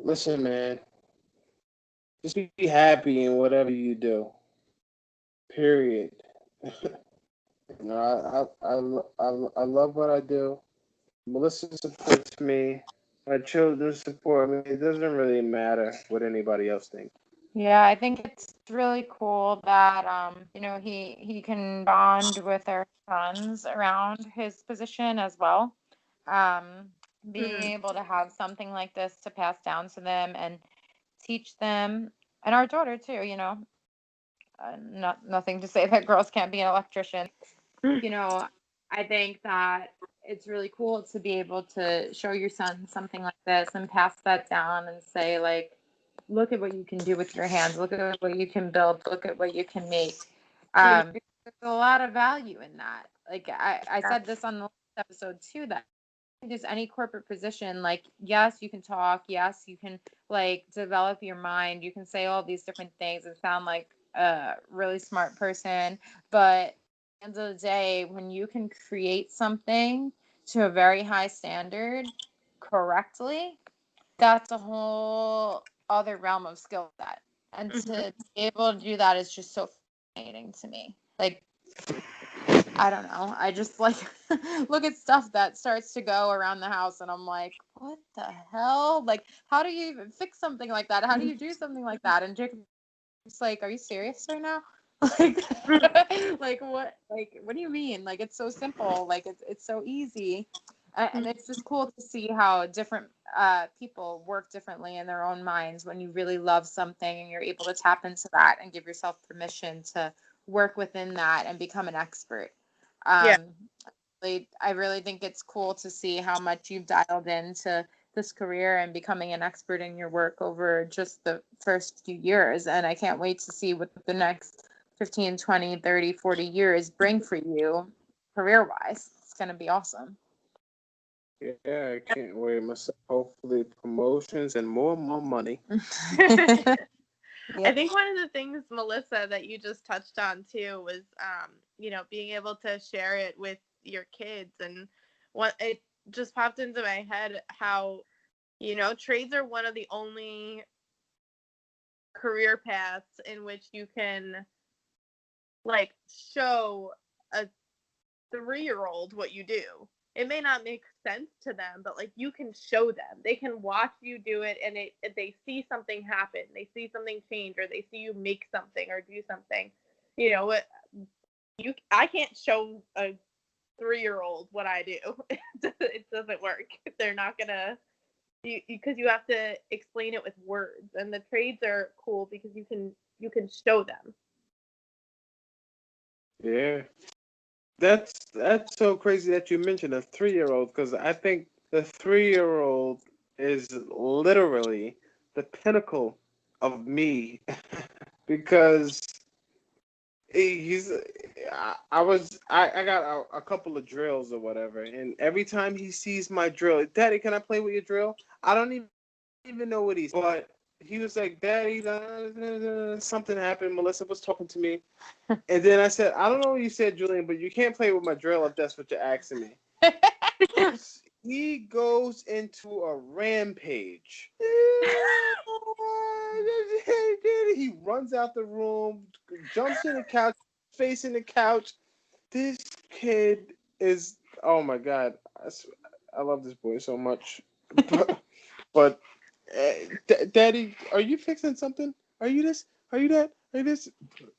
listen, man, just be happy in whatever you do. Period. I love what I do. Melissa supports me. My children support me. It doesn't really matter what anybody else thinks. Yeah, I think it's really cool that he can bond with our sons around his position as well. Being able to have something like this to pass down to them and teach them, and our daughter too. Nothing to say that girls can't be an electrician. You know, I think that it's really cool to be able to show your son something like this and pass that down and say, like, look at what you can do with your hands. Look at what you can build. Look at what you can make. There's a lot of value in that. Like I said this on the last episode too, that there's any corporate position, like, yes, you can talk. Yes, you can, like, develop your mind. You can say all these different things and sound like a really smart person. But at the end of the day, when you can create something to a very high standard correctly, that's a whole other realm of skill set. And to be able to do that is just so fascinating to me. Like, I don't know. I just, like, look at stuff that starts to go around the house and I'm like, what the hell? Like, how do you even fix something like that? How do you do something like that? And Jacob's like, are you serious right now? Like, what do you mean? Like, it's so simple. Like, it's so easy. And it's just cool to see how different people work differently in their own minds when you really love something and you're able to tap into that and give yourself permission to work within that and become an expert. Yeah. I really think it's cool to see how much you've dialed into this career and becoming an expert in your work over just the first few years. And I can't wait to see what the next 15, 20, 30, 40 years bring for you career-wise. It's going to be awesome. Yeah, I can't wait myself. Hopefully promotions and more money. I think one of the things, Melissa, that you just touched on too was, being able to share it with your kids. And what it just popped into my head how, trades are one of the only career paths in which you can, like, show a 3-year-old what you do. It may not make sense to them, but, like, you can show them. They can watch you do it, and they see something happen. They see something change, or they see you make something or do something. I can't show a 3-year-old what I do. It doesn't work. They're not gonna, because you have to explain it with words. And the trades are cool because you can show them. Yeah. That's so crazy that you mentioned a 3-year-old, because I think the 3-year-old is literally the pinnacle of me because he's I got a couple of drills or whatever, and every time he sees my drill, Daddy, can I play with your drill? I don't even know what he's, but he was like, Daddy, something happened. Melissa was talking to me. And then I said, I don't know what you said, Julian, but you can't play with my drill if that's what you're asking me. He goes into a rampage. He runs out the room, jumps in the couch, facing the couch. This kid is, oh my God. I love this boy so much. But Daddy, are you fixing something? Are you this? Are you that? Are you this?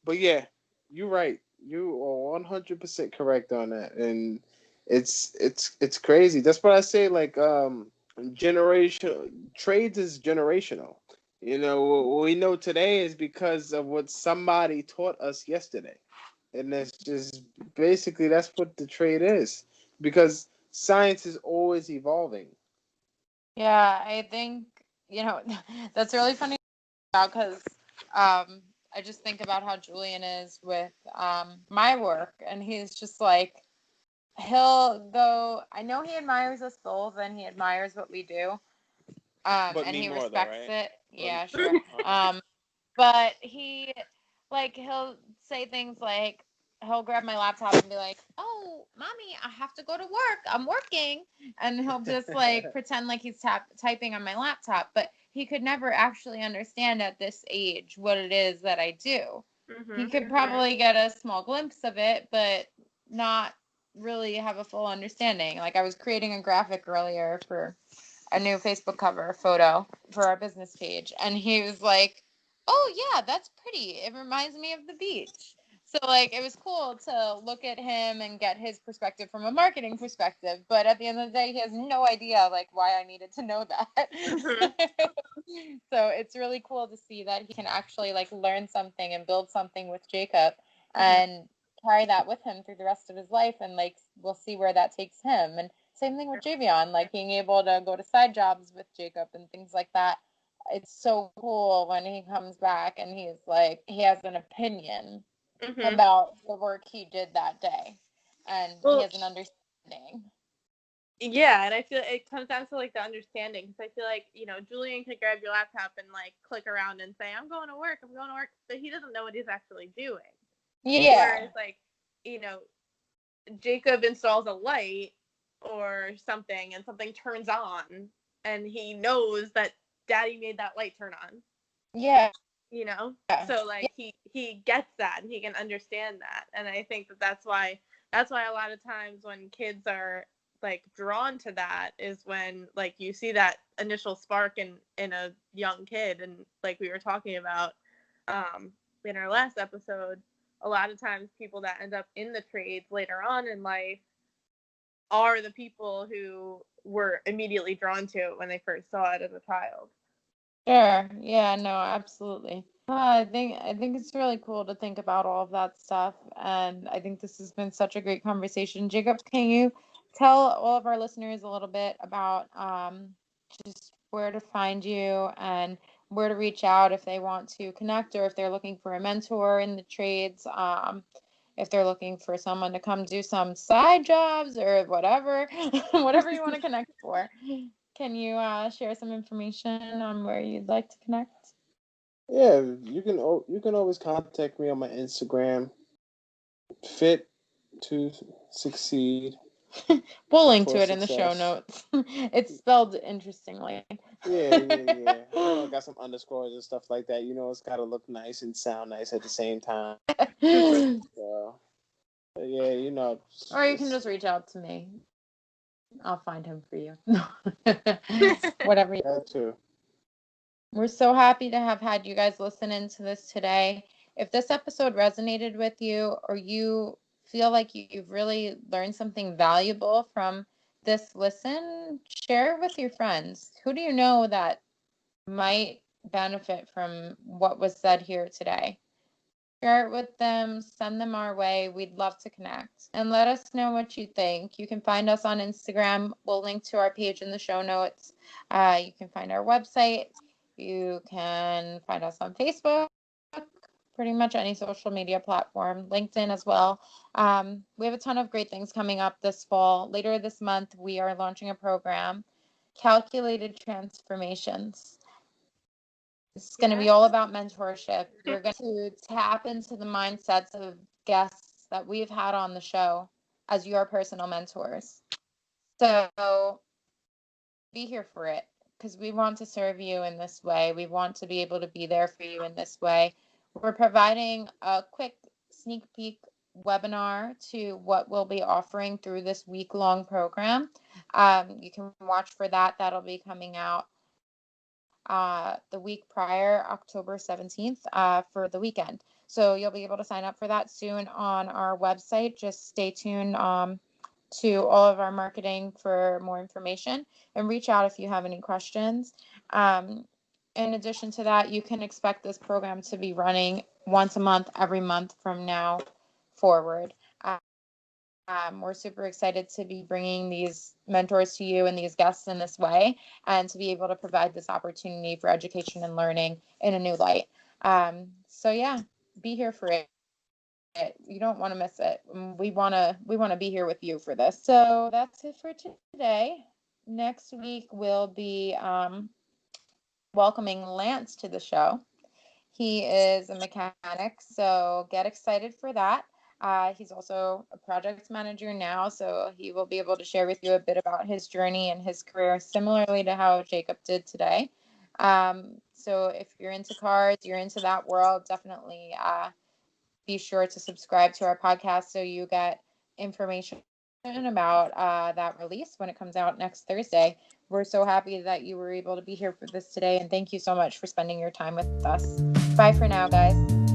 But yeah, you're right. You are 100% correct on that, and it's crazy. That's what I say. Like, generation trades is generational. You know, what we know today is because of what somebody taught us yesterday. And that's just basically that's what the trade is. Because science is always evolving. Yeah, I think, that's really funny about because I just think about how Julian is with my work, and he's just like, he'll go, I know he admires us both and he admires what we do, But and me he more though, respects right? it. But, Yeah, sure. But he'll say things like, he'll grab my laptop and be like, "Oh, mommy, I have to go to work. I'm working." And he'll just like pretend like he's typing on my laptop, but he could never actually understand at this age what it is that I do. He could probably get a small glimpse of it, but not really have a full understanding. Like I was creating a graphic earlier for a new Facebook cover photo for our business page, and he was like, "Oh yeah, that's pretty. It reminds me of the beach." So like it was cool to look at him and get his perspective from a marketing perspective, but at the end of the day, he has no idea like why I needed to know that. So it's really cool to see that he can actually like learn something and build something with Jacob and carry that with him through the rest of his life, and like we'll see where that takes him. And same thing with Javion, like being able to go to side jobs with Jacob and things like that. It's so cool when he comes back and he's like, he has an opinion about the work he did that day, and he has an understanding. Yeah, and I feel it comes down to like the understanding, because I feel like, Julian could grab your laptop and like click around and say, I'm going to work, but he doesn't know what he's actually doing. Yeah. Whereas like, Jacob installs a light or something and something turns on and he knows that daddy made that light turn on. Yeah. So like he gets that and he can understand that. And I think that's why a lot of times when kids are like drawn to that is when like you see that initial spark in a young kid. And like we were talking about in our last episode, a lot of times people that end up in the trades later on in life are the people who were immediately drawn to it when they first saw it as a child. Sure. Yeah, no, absolutely. I think it's really cool to think about all of that stuff, and I think this has been such a great conversation. Jacob, can you tell all of our listeners a little bit about just where to find you and where to reach out if they want to connect, or if they're looking for a mentor in the trades, if they're looking for someone to come do some side jobs or whatever, whatever you want to connect for. Can you share some information on where you'd like to connect? yeah, you can always contact me on my Instagram, fit to succeed. We'll link to it in the show notes. It's spelled interestingly. Yeah. I got some underscores and stuff like that. It's got to look nice and sound nice at the same time. So, yeah. Or you can just reach out to me. I'll find him for you. Whatever. That too. We're so happy to have had you guys listen into this today. If this episode resonated with you, or you feel like you've really learned something valuable from this listen, share it with your friends. Who do you know that might benefit from what was said here today? Share it with them, send them our way. We'd love to connect. And let us know what you think. You can find us on Instagram. We'll link to our page in the show notes. You can find our website. You can find us on Facebook, pretty much any social media platform, LinkedIn as well. We have a ton of great things coming up this fall. Later this month, we are launching a program, Calculated Transformations. It's going to be all about mentorship. We're going to tap into the mindsets of guests that we've had on the show as your personal mentors. So be here for it, because we want to serve you in this way. We want to be able to be there for you in this way. We're providing a quick sneak peek webinar to what we'll be offering through this week-long program. You can watch for that. That'll be coming out the week prior, October 17th, for the weekend. So you'll be able to sign up for that soon on our website. Just stay tuned to all of our marketing for more information, and reach out if you have any questions. in addition to that, you can expect this program to be running once a month, every month from now forward. We're super excited to be bringing these mentors to you and these guests in this way, and to be able to provide this opportunity for education and learning in a new light. So yeah, be here for it. You don't want to miss it. We want to be here with you for this. So that's it for today. Next week we'll be welcoming Lance to the show. He is a mechanic, so get excited for that. He's also a project manager now, so he will be able to share with you a bit about his journey and his career, similarly to how Jacob did today. So if you're into cars, you're into that world, definitely be sure to subscribe to our podcast so you get information about that release when it comes out next Thursday. We're so happy that you were able to be here for this today, and thank you so much for spending your time with us. Bye for now, guys.